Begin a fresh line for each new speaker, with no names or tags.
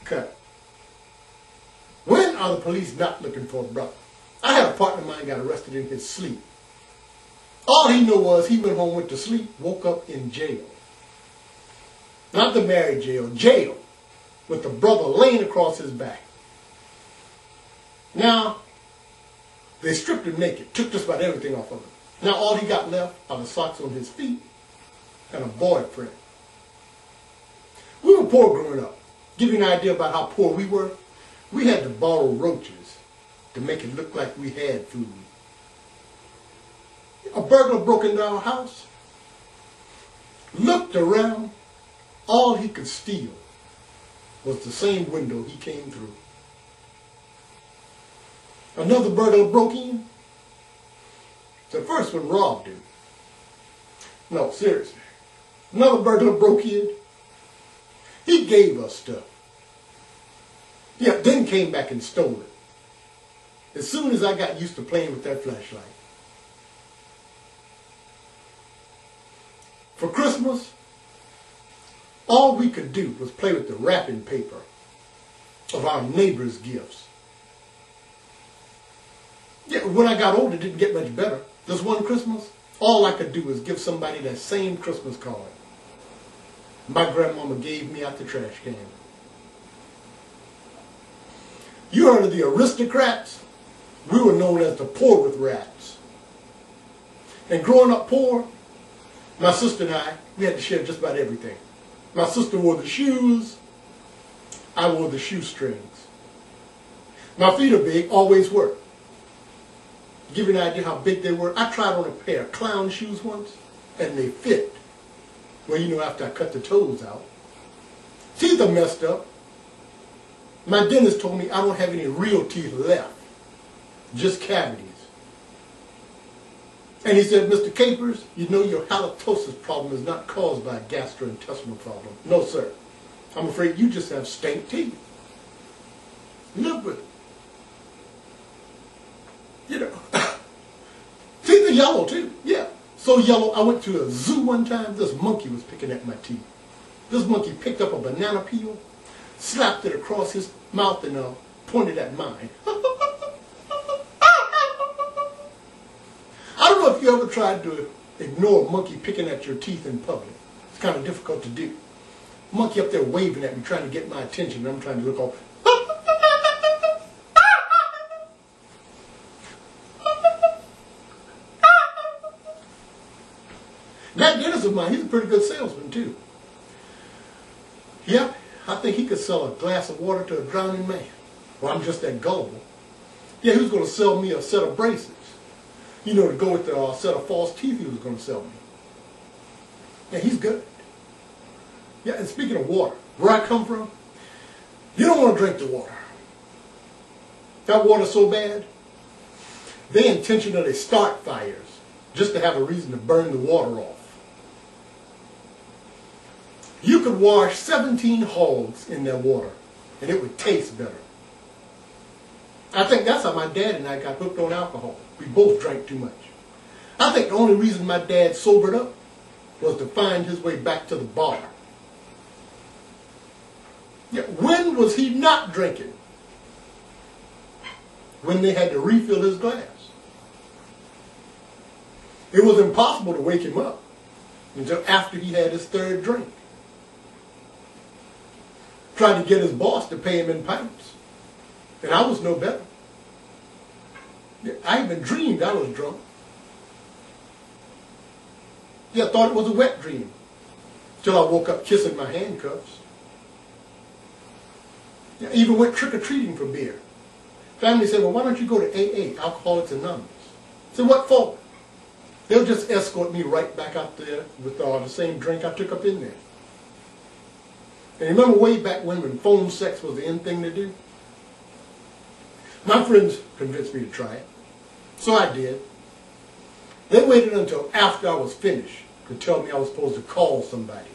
cut. When are the police not looking for a brother? I had a partner of mine got arrested in his sleep. All he knew was he went home, went to sleep, woke up in jail. Not the married jail, jail, with the brother laying across his back. Now, they stripped him naked, took just about everything off of him. Now all he got left are the socks on his feet and a boyfriend. We were poor growing up. Give you an idea about how poor we were. We had to borrow roaches to make it look like we had food. A burglar broke into our house, looked around, all he could steal was the same window he came through. Another burglar broke in. The first one robbed him. No, seriously. Another burglar broke in. He gave us stuff. Yeah, then came back and stole it. As soon as I got used to playing with that flashlight. For Christmas, all we could do was play with the wrapping paper of our neighbors' gifts. Yeah, when I got older, it didn't get much better. This one Christmas, all I could do was give somebody that same Christmas card my grandmama gave me out the trash can. You heard of the aristocrats? We were known as the poor with rats. And growing up poor, my sister and I, we had to share just about everything. My sister wore the shoes, I wore the shoestrings. My feet are big, always were. To give you an idea how big they were, I tried on a pair of clown shoes once, and they fit. Well, you know, after I cut the toes out. Teeth are messed up. My dentist told me I don't have any real teeth left, just cavities. And he said, Mr. Capers, you know your halitosis problem is not caused by a gastrointestinal problem. No, sir. I'm afraid you just have stank teeth. Live with it. You know, teeth are yellow too, yeah. So yellow, I went to a zoo one time, this monkey was picking at my teeth. This monkey picked up a banana peel, slapped it across his mouth and pointed at mine. I don't know if you ever tried to ignore a monkey picking at your teeth in public. It's kind of difficult to do. Monkey up there waving at me, trying to get my attention, and I'm trying to look off. That dentist of mine, he's a pretty good salesman too. Yep, I think he could sell a glass of water to a drowning man. Well, I'm just that gullible. Yeah, he was going to sell me a set of braces. You know, to go with the set of false teeth he was going to sell me. Yeah, he's good. Yeah, and speaking of water, where I come from, you don't want to drink the water. That water's so bad, they intentionally start fires just to have a reason to burn the water off. You could wash 17 hogs in that water, and it would taste better. I think that's how my dad and I got hooked on alcohol. We both drank too much. I think the only reason my dad sobered up was to find his way back to the bar. Yeah, when was he not drinking? When they had to refill his glass. It was impossible to wake him up until after he had his third drink. Tried to get his boss to pay him in pints. And I was no better. I even dreamed I was drunk. Yeah, I thought it was a wet dream. Till I woke up kissing my handcuffs. Yeah, I even went trick-or-treating for beer. Family said, well, why don't you go to AA, Alcoholics Anonymous? I said, what for? They'll just escort me right back out there with the same drink I took up in there. And remember way back when phone sex was the in thing to do? My friends convinced me to try it. So I did. They waited until after I was finished to tell me I was supposed to call somebody.